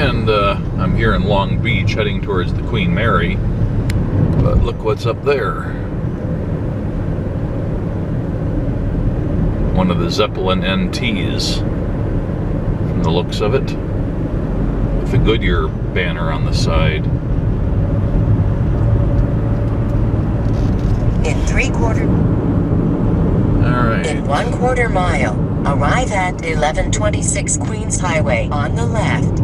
And I'm here in Long Beach heading towards the Queen Mary. But look what's up there. One of the Zeppelin NTs, from the looks of it, with the Goodyear banner on the side. In 3/4. Alright. In 1/4 mile, arrive at 1126 Queens Highway on the left.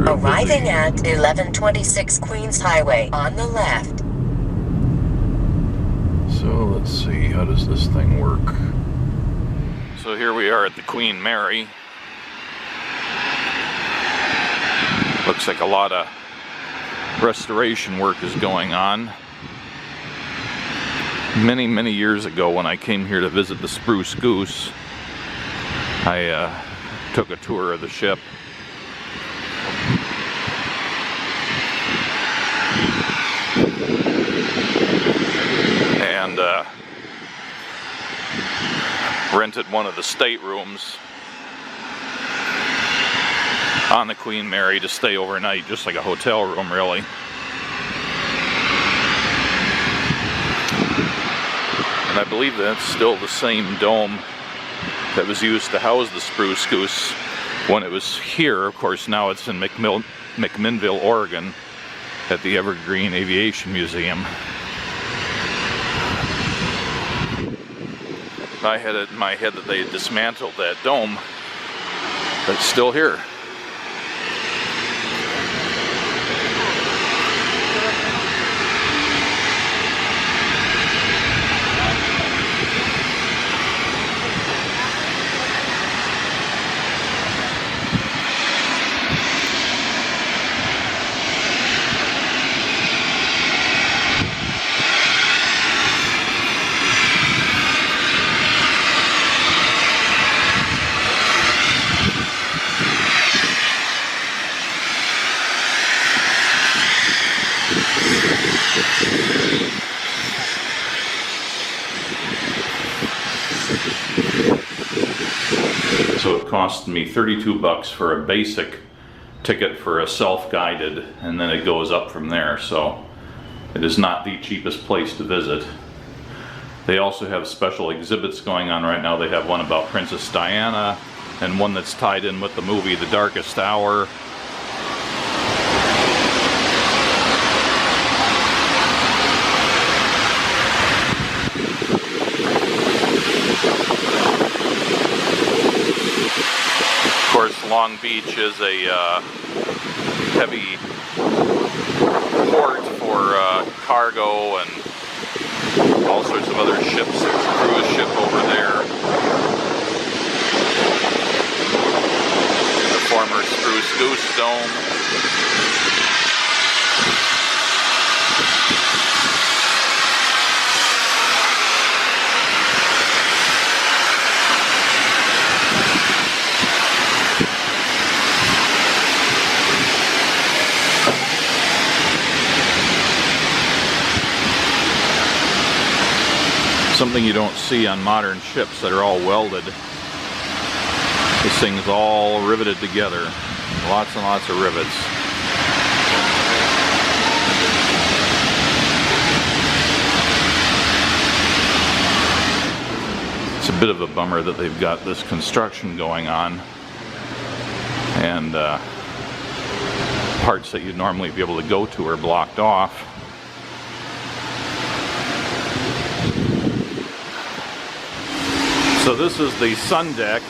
Arriving at 1126 Queens Highway on the left. So let's see, how does this thing work? So here we are at the Queen Mary. Looks like a lot of restoration work is going on. Many, many years ago when I came here to visit the Spruce Goose, I took a tour of the ship. And rented one of the staterooms on the Queen Mary to stay overnight, just like a hotel room, really. And I believe that's still the same dome that was used to house the Spruce Goose when it was here. Of course, now it's in McMinnville, Oregon, at the Evergreen Aviation Museum. I had it in my head that they had dismantled that dome, but it's still here. So it cost me $32 for a basic ticket for a self-guided, and then it goes up from there. So it is not the cheapest place to visit. They also have special exhibits going on right now. They have one about Princess Diana and one that's tied in with the movie The Darkest Hour. Of course, Long Beach is a heavy port for cargo and all sorts of other ships. There's a cruise ship over there. The former Spruce Goose Dome. Something you don't see on modern ships that are all welded. This thing's all riveted together. Lots and lots of rivets. It's a bit of a bummer that they've got this construction going on, and parts that you'd normally be able to go to are blocked off. So this is the sun deck.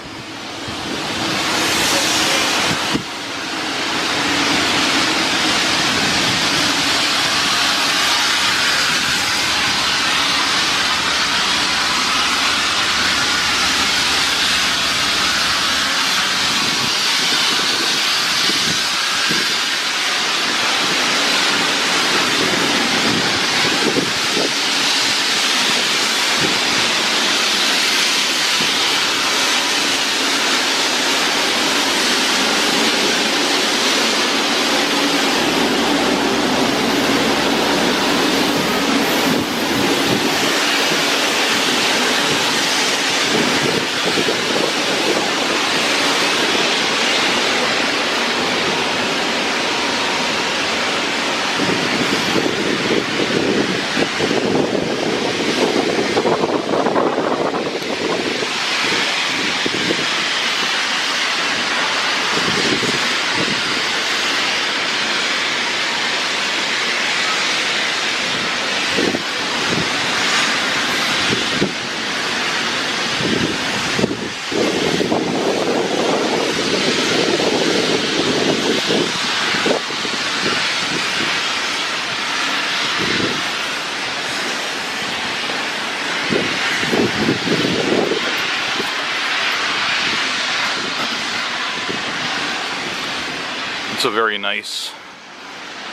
It's a very nice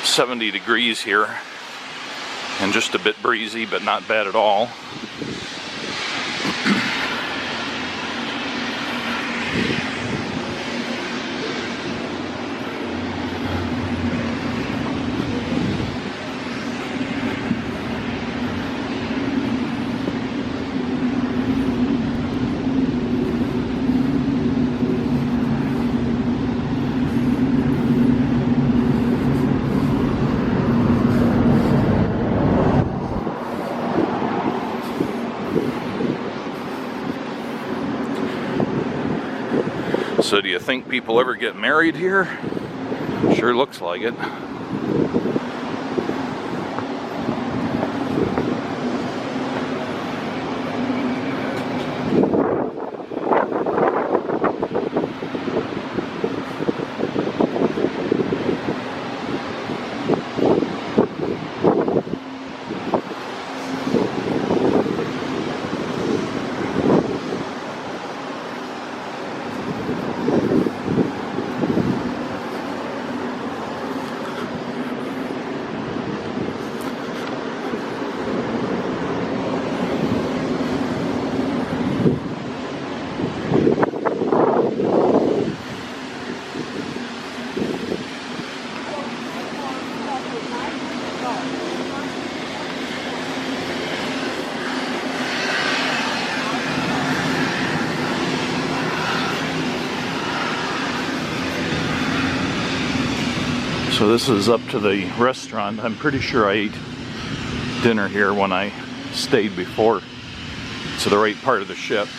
70 degrees here and just a bit breezy, but not bad at all. So do you think people ever get married here? Sure looks like it. So this is up to the restaurant. I'm pretty sure I ate dinner here when I stayed before. To the right part of the ship.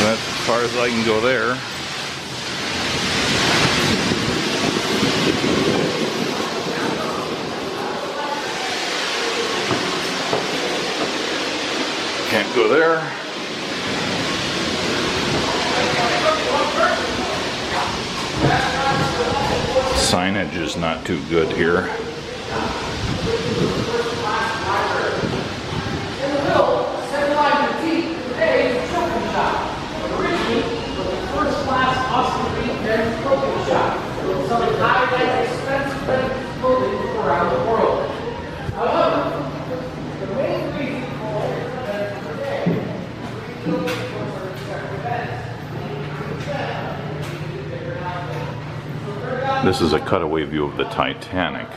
As far as I can go there. Can't go there. Signage is not too good here. This is a cutaway view of the Titanic.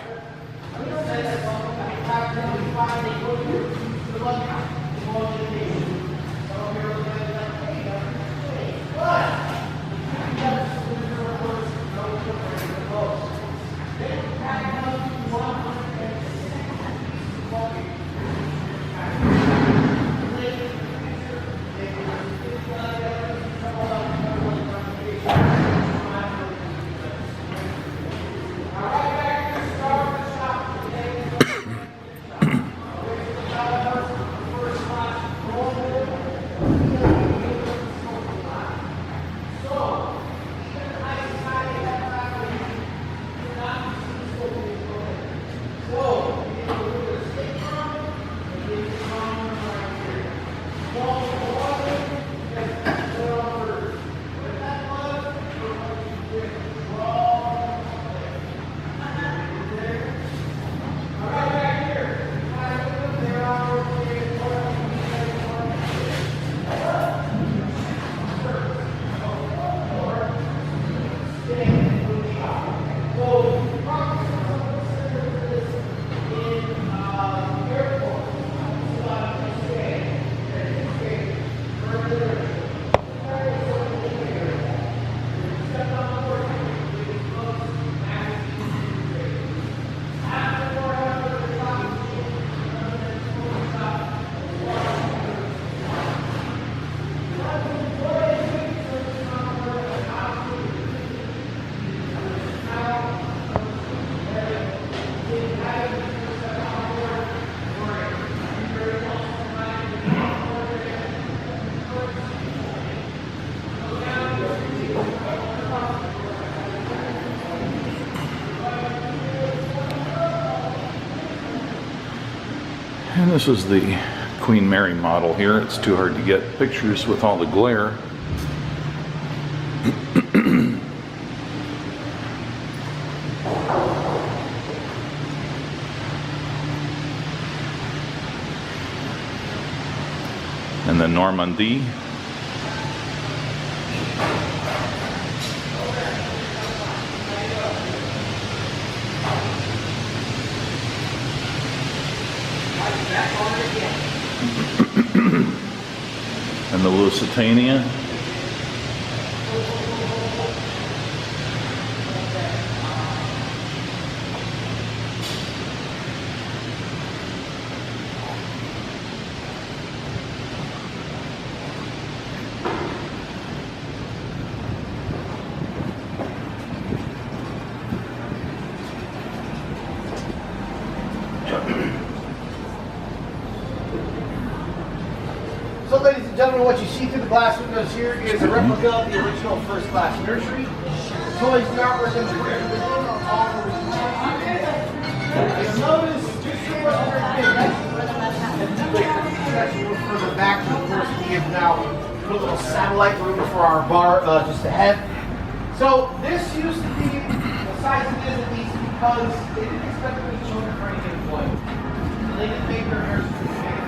And this is the Queen Mary model here. It's too hard to get pictures with all the glare. And the Normandy. And the Lusitania. So, ladies and gentlemen, what you see through the glass windows here is a replica of the original first class nursery. Toys, the artwork, and the brand within are all you'll notice this room wasn't very big. That's a little further back. Of course, we have now put a little satellite room for our bar just ahead. So this used to be the size it is at least because they didn't expect any children for any employment. So they didn't make their nursery bigger.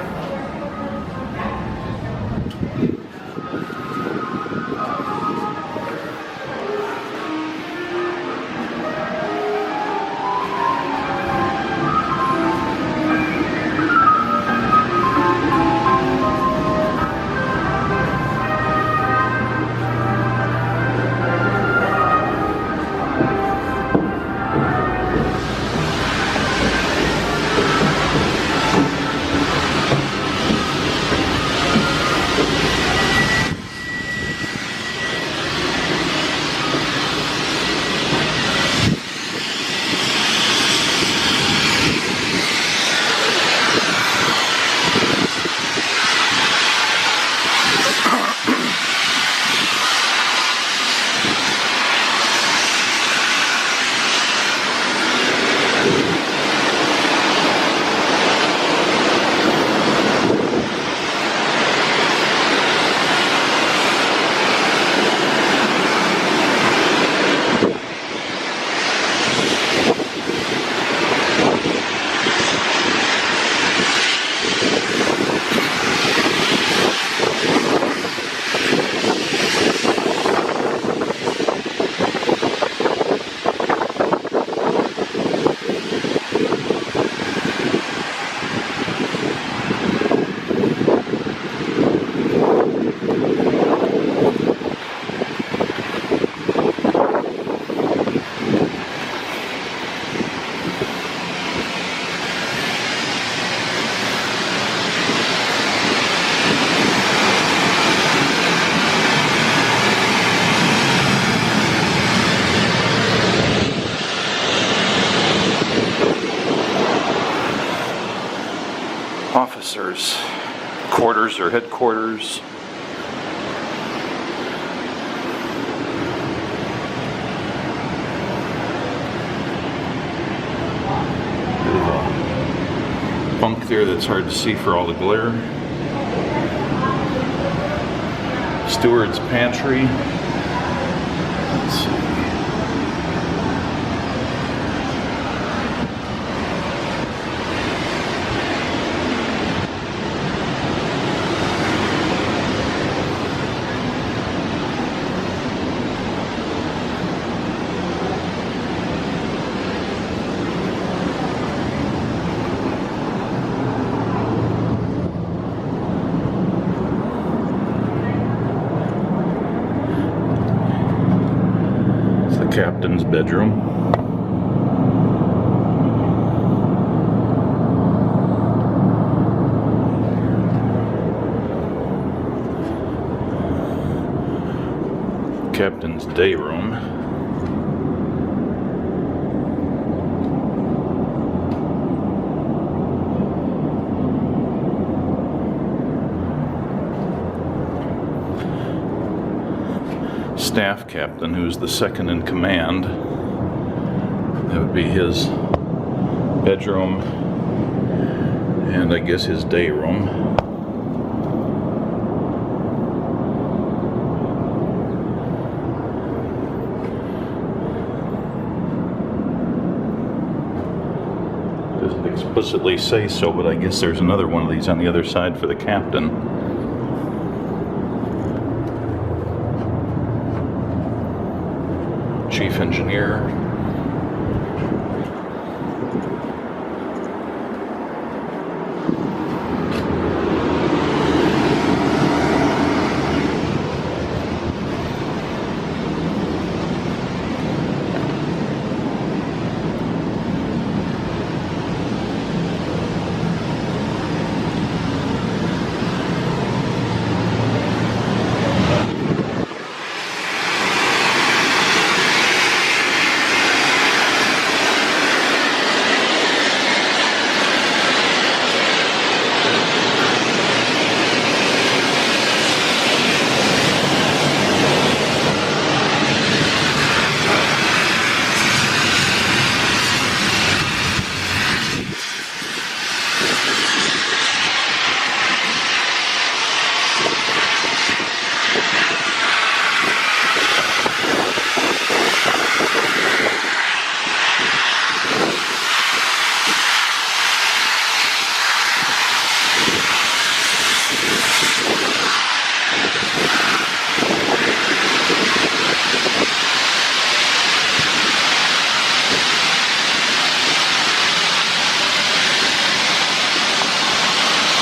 Officers' quarters or headquarters. Bit of a bunk there that's hard to see for all the glare. Steward's pantry. Let's see. Captain's bedroom. Captain's day room. Staff captain, who's the second in command. That would be his bedroom. And I guess his day room. Doesn't explicitly say so, but I guess there's another one of these on the other side for the captain. Chief engineer.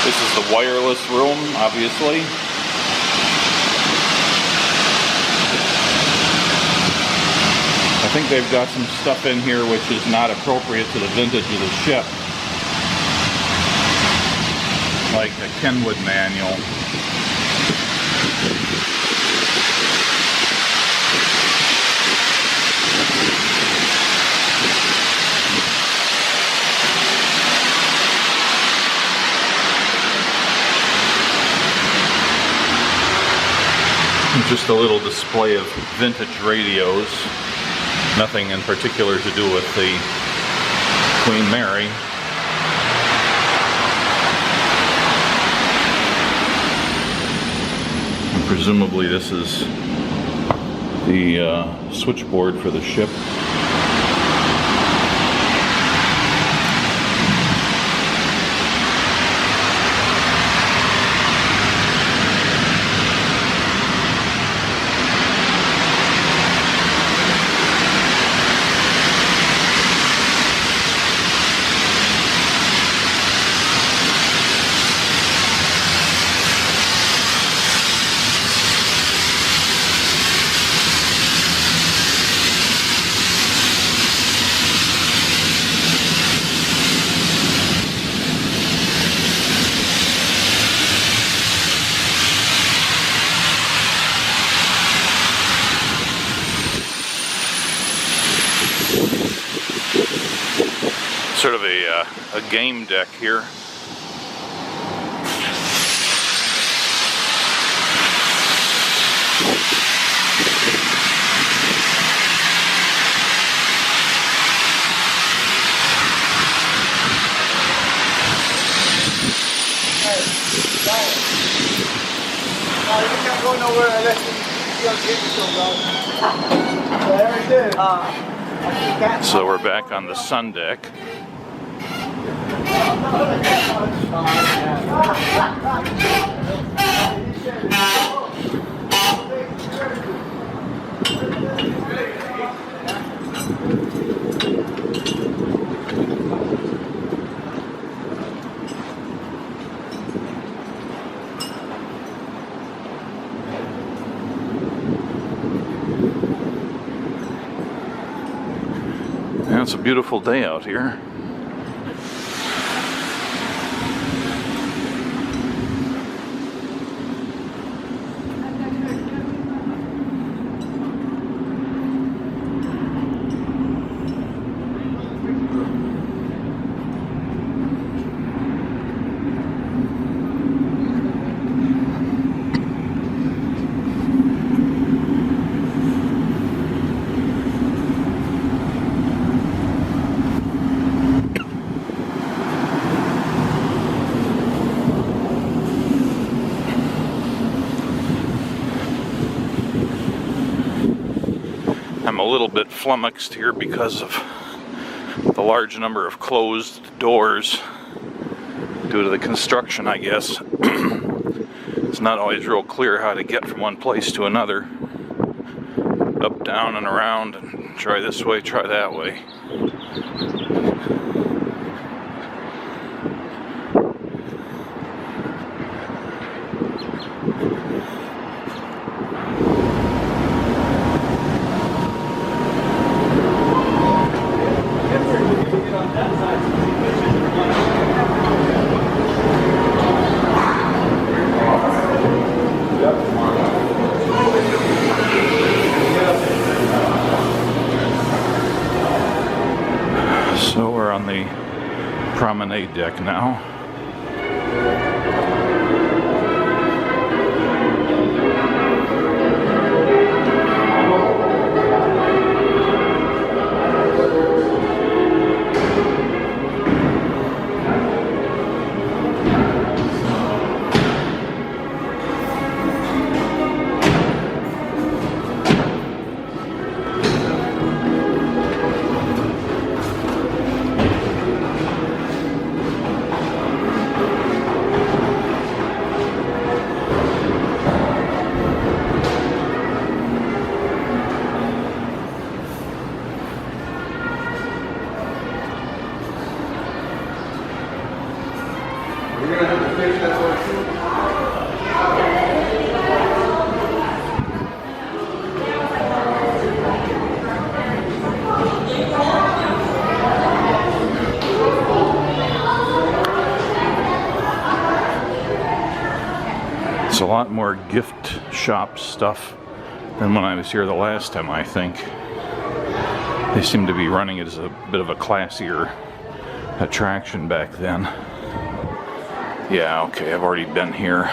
This is the wireless room, obviously. I think they've got some stuff in here which is not appropriate to the vintage of the ship. Like a Kenwood manual. Just a little display of vintage radios. Nothing in particular to do with the Queen Mary. And presumably this is the switchboard for the ship. Sort of a game deck here. You can't go nowhere unless you get So we're back on the sun deck. Yeah, it's a beautiful day out here. little bit flummoxed here because of the large number of closed doors due to the construction, I guess. It's not always real clear how to get from one place to another. Up, down, and around, and try this way, try that way. So we're on the promenade deck now. It's a lot more gift shop stuff than when I was here the last time, I think. They seem to be running it as a bit of a classier attraction back then. Yeah, okay, I've already been here.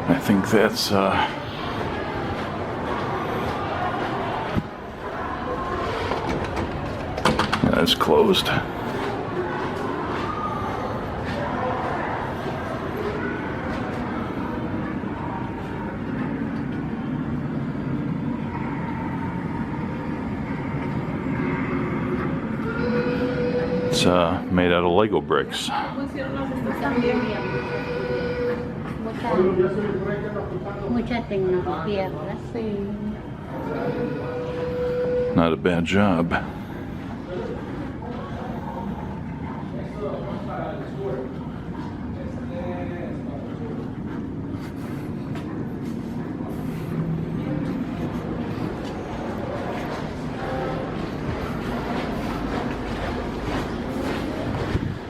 I think that's closed. It's made out of Lego bricks. Mucha tecnología, sí. Not a bad job.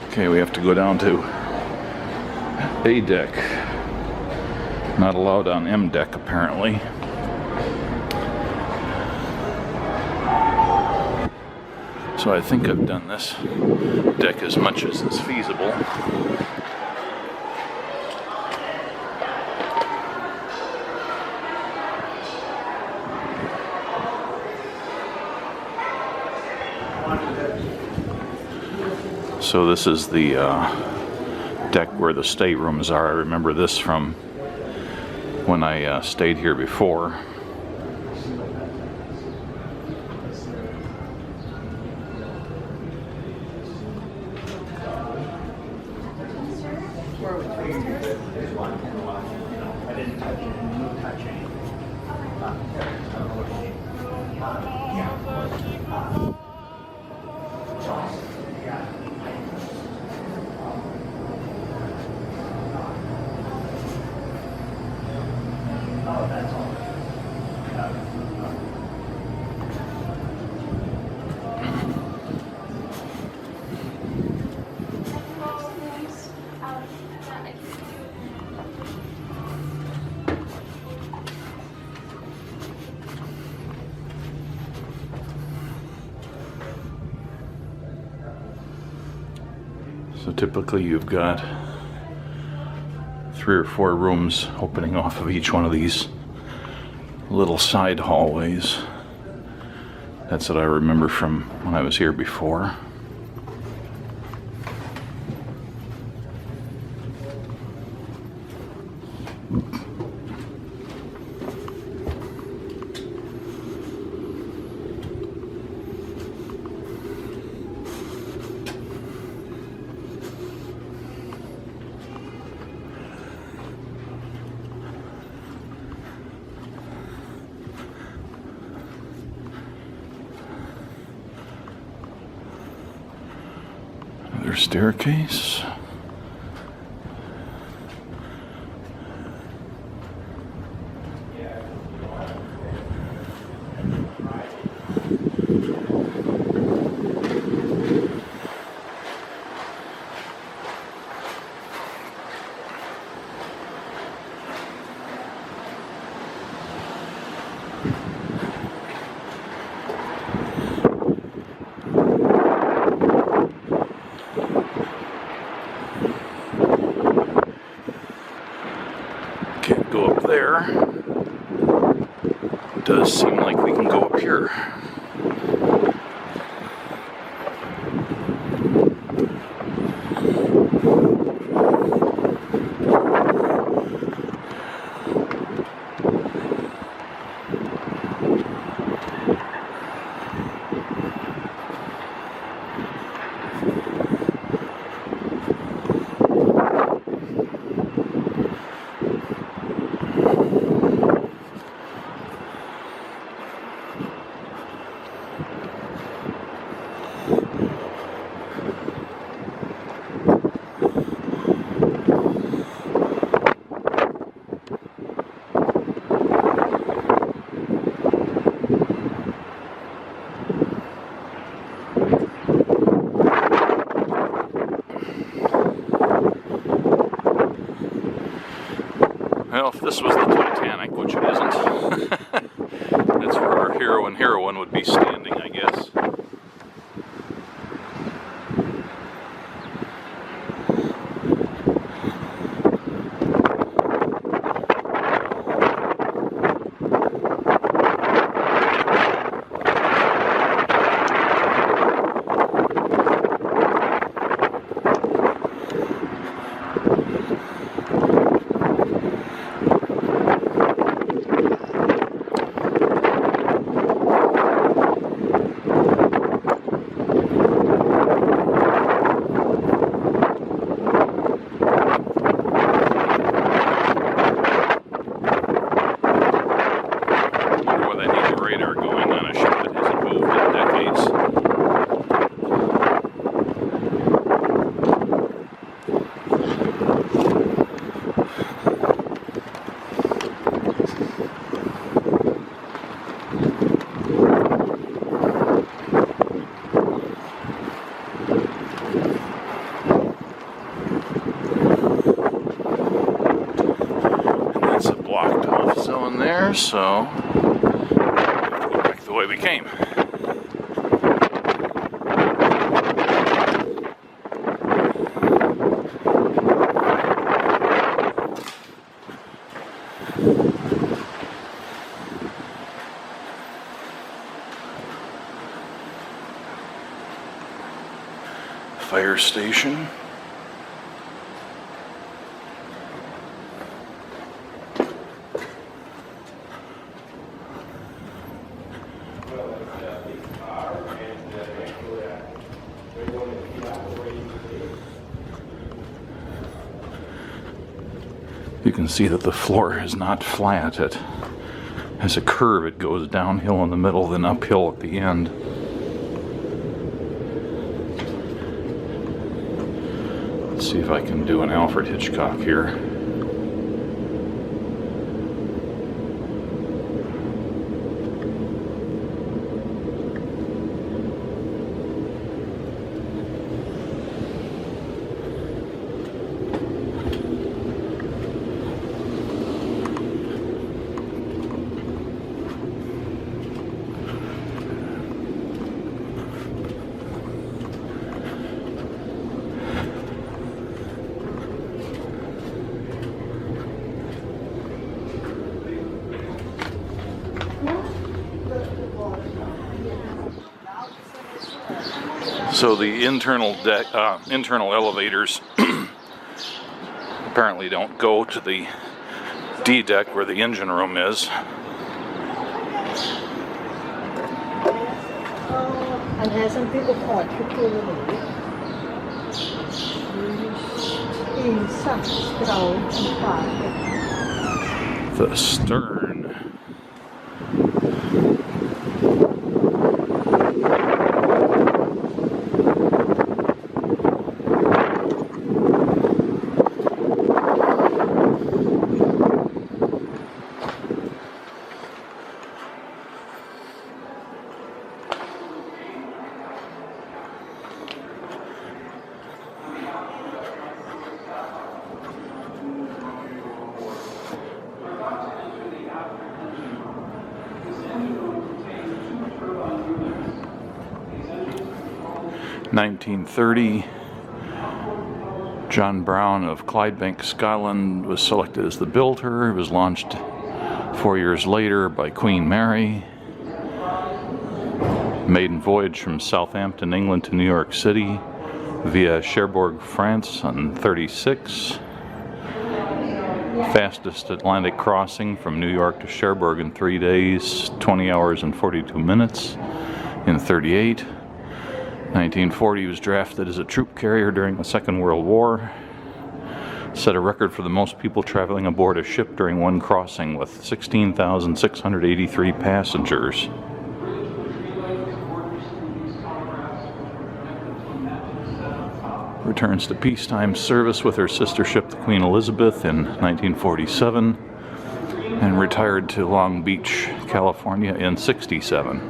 Okay, we have to go down to A deck. Not allowed on M deck, apparently. So I think I've done this deck as much as is feasible. So this is the deck where the staterooms are. I remember this from when I stayed here before. So typically you've got 3 or 4 rooms opening off of each one of these little side hallways. That's what I remember from when I was here before. Another staircase. Can't go up there. It does seem like we can go up here. Well, if this was the Titanic, which it isn't, that's where our hero and heroine would be standing, I guess. There, so we have to go back the way we came. Fire station. You can see that the floor is not flat. It has a curve. It goes downhill in the middle, then uphill at the end. Let's see if I can do an Alfred Hitchcock here. So the internal elevators apparently don't go to the D deck where the engine room is. And has some people caught The stern. (1930), John Brown of Clydebank, Scotland was selected as the builder. It was launched 4 years later by Queen Mary. Maiden voyage from Southampton, England to New York City via Cherbourg, France on 36. Fastest Atlantic crossing from New York to Cherbourg in 3 days, 20 hours and 42 minutes in 38. 1940 was drafted as a troop carrier during the Second World War. Set a record for the most people traveling aboard a ship during one crossing with 16,683 passengers. Returns to peacetime service with her sister ship, the Queen Elizabeth, in 1947, and retired to Long Beach, California in 67.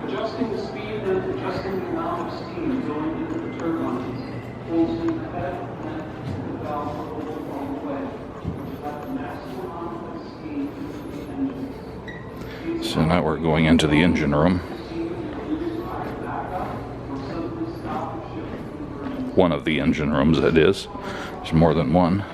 Adjusting the speed and adjusting the amount of steam going into the turbine. Pulls in the head and the valve will hold all the way. Let the maximum amount of steam into the engine. So now we're going into the engine room. One of the engine rooms, that is. There's more than one.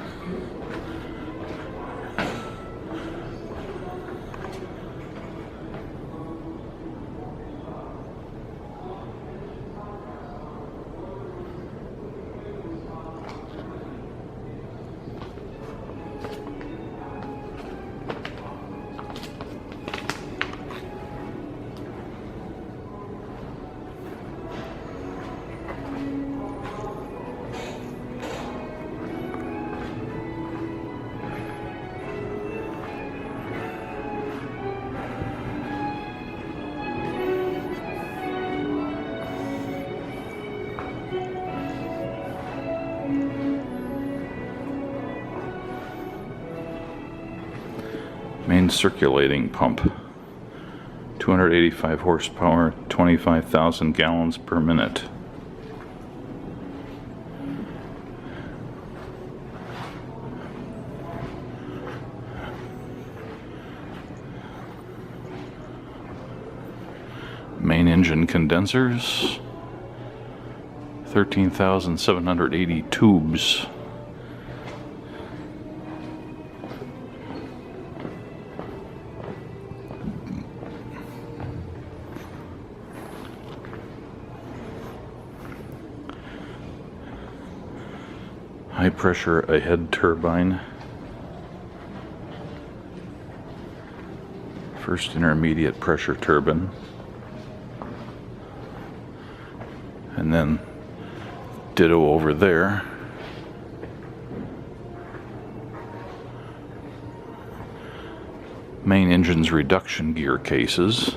Main circulating pump, 285 horsepower, 25,000 gallons per minute. Main engine condensers, 13,780 tubes. High pressure ahead turbine. First intermediate pressure turbine. And then ditto over there. Main engine's reduction gear cases.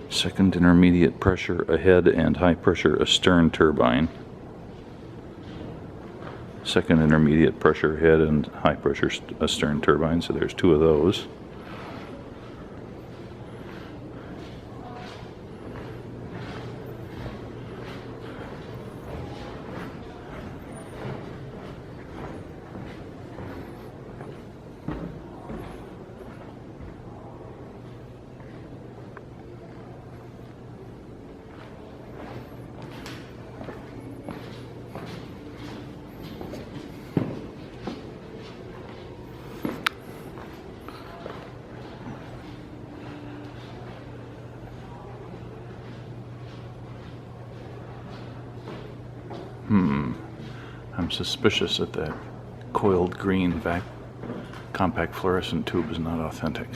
Second intermediate pressure ahead and high pressure astern turbine. Second intermediate pressure head and high pressure astern turbine, so there's two of those. I'm suspicious that the coiled green compact fluorescent tube is not authentic.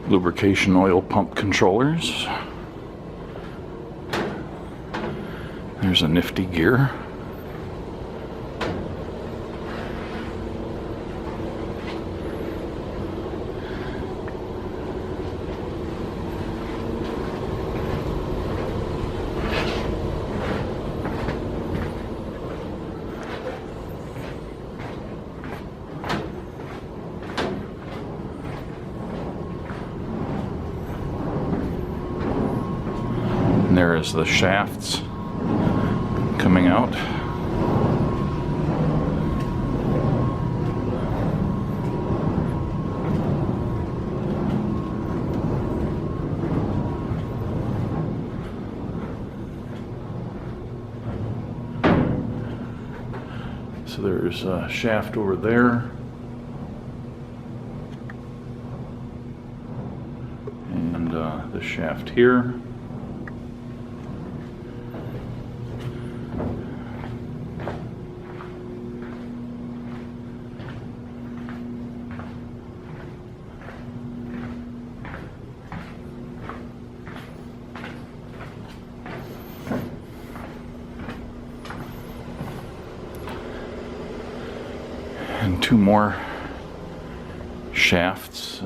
Lubrication oil pump controllers. There's a nifty gear. There is the shafts coming out. So there's a shaft over there. And the shaft here. And two more shafts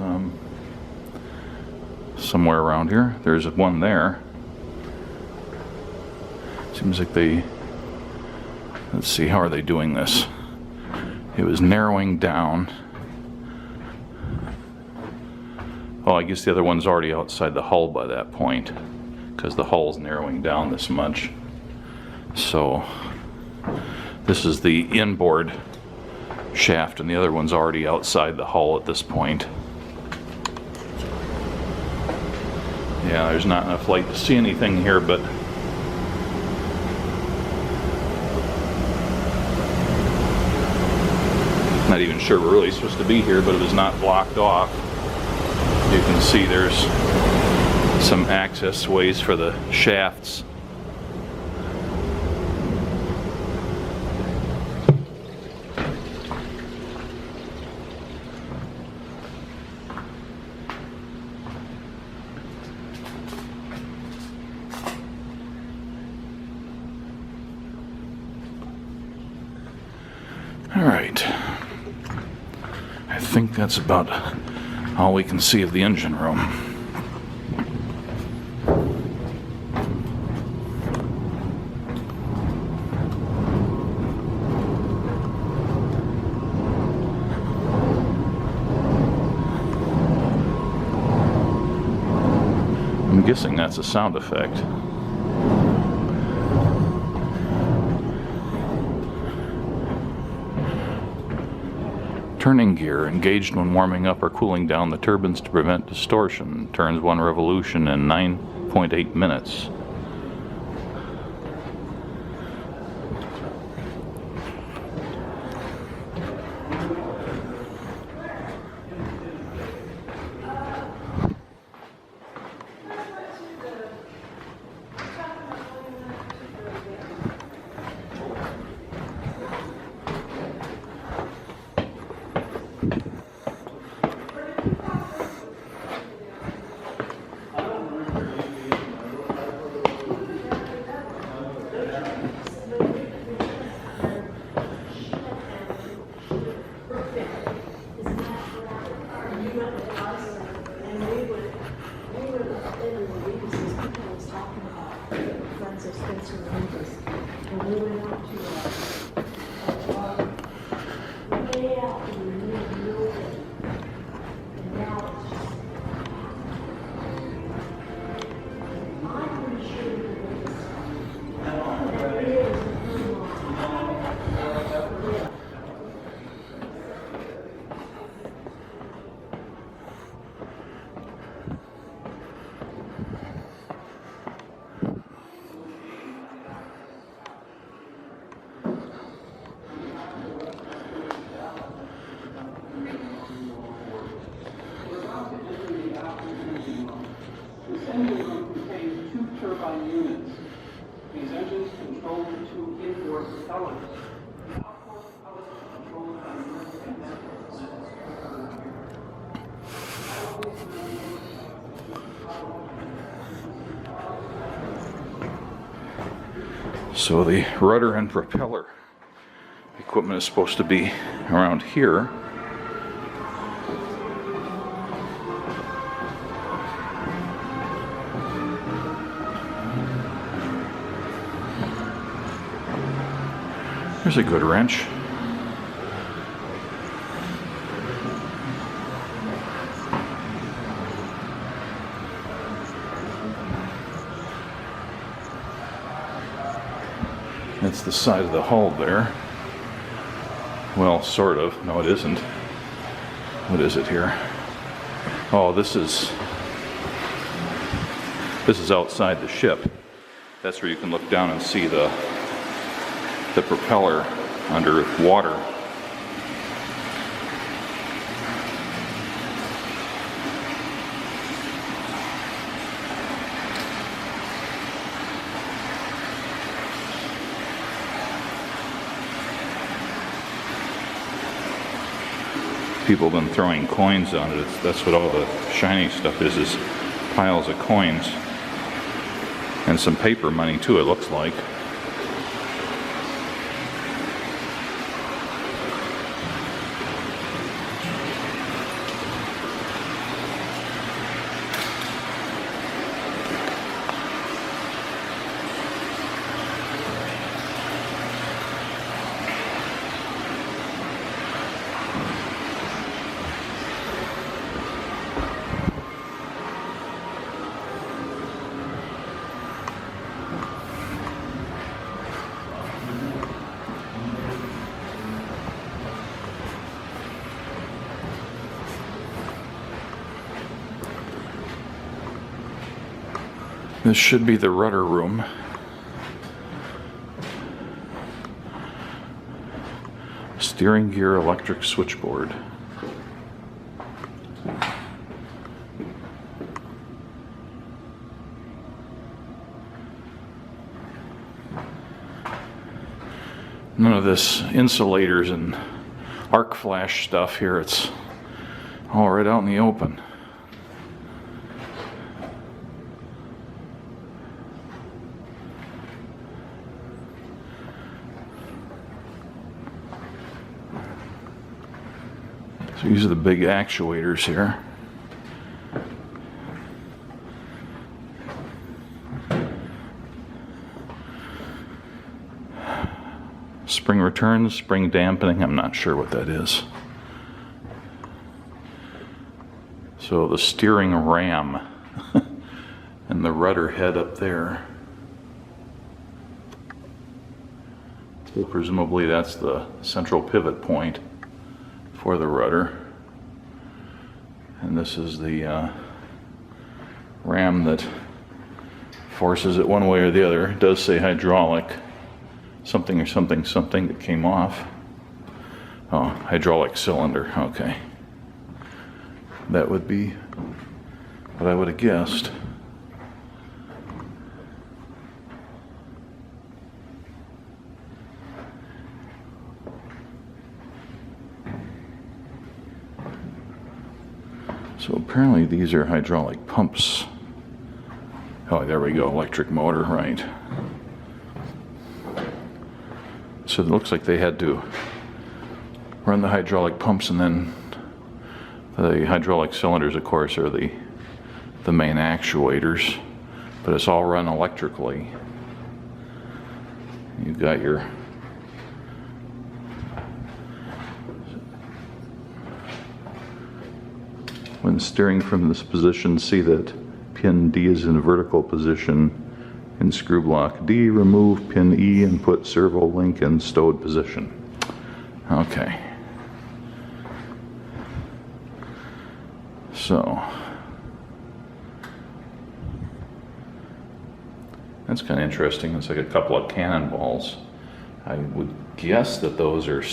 somewhere around here. There's one there. Seems like let's see, how are they doing this? It was narrowing down. Oh, I guess the other one's already outside the hull by that point, because the hull's narrowing down this much. So this is the inboard shaft, and the other one's already outside the hull at this point. Yeah, there's not enough light to see anything here, but not even sure we're really supposed to be here, but it was not blocked off. You can see there's some access ways for the shafts. All right, I think that's about all we can see of the engine room. I'm guessing that's a sound effect. Turning gear engaged when warming up or cooling down the turbines to prevent distortion. Turns 1 revolution in 9.8 minutes. This engine room contains 2 turbine units. These engines control the 2 inboard propellers. The outboard propellers are controlled by units and So the rudder and propeller equipment is supposed to be around here. There's a good wrench. That's the side of the hull there. Well, sort of. No, it isn't. What is it here? Oh, this is outside the ship. That's where you can look down and see the propeller under water. People have been throwing coins on it. That's what all the shiny stuff is piles of coins. And some paper money too, it looks like. This should be the rudder room. Steering gear electric switchboard. None of this insulators and arc flash stuff here. It's all right out in the open. So these are the big actuators here. Spring returns, spring dampening, I'm not sure what that is. So the steering ram and the rudder head up there. So presumably that's the central pivot point for the rudder. And this is the ram that forces it one way or the other. It does say hydraulic something or something something that came off. Oh, hydraulic cylinder. Okay. That would be what I would have guessed. So apparently these are hydraulic pumps. Oh, there we go, electric motor, right. So it looks like they had to run the hydraulic pumps, and then the hydraulic cylinders, of course, are the main actuators, but it's all run electrically. You've got your when steering from this position, see that pin D is in vertical position in screw block D. Remove pin E and put servo link in stowed position. Okay. So that's kind of interesting. It's like a couple of cannonballs. I would guess that those are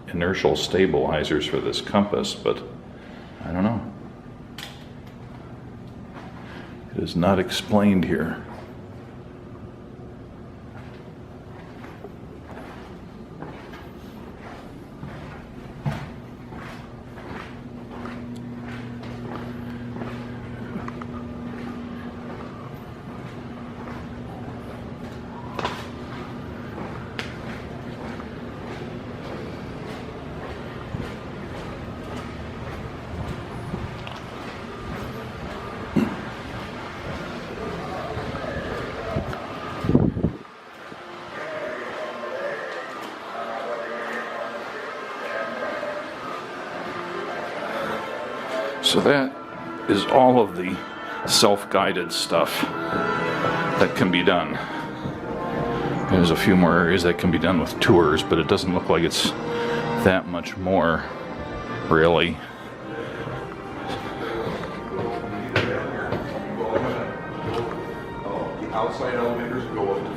inertial stabilizers for this compass, but I don't know. It is not explained here. So that is all of the self-guided stuff that can be done. There's a few more areas that can be done with tours, but it doesn't look like it's that much more, really. The outside elevators go up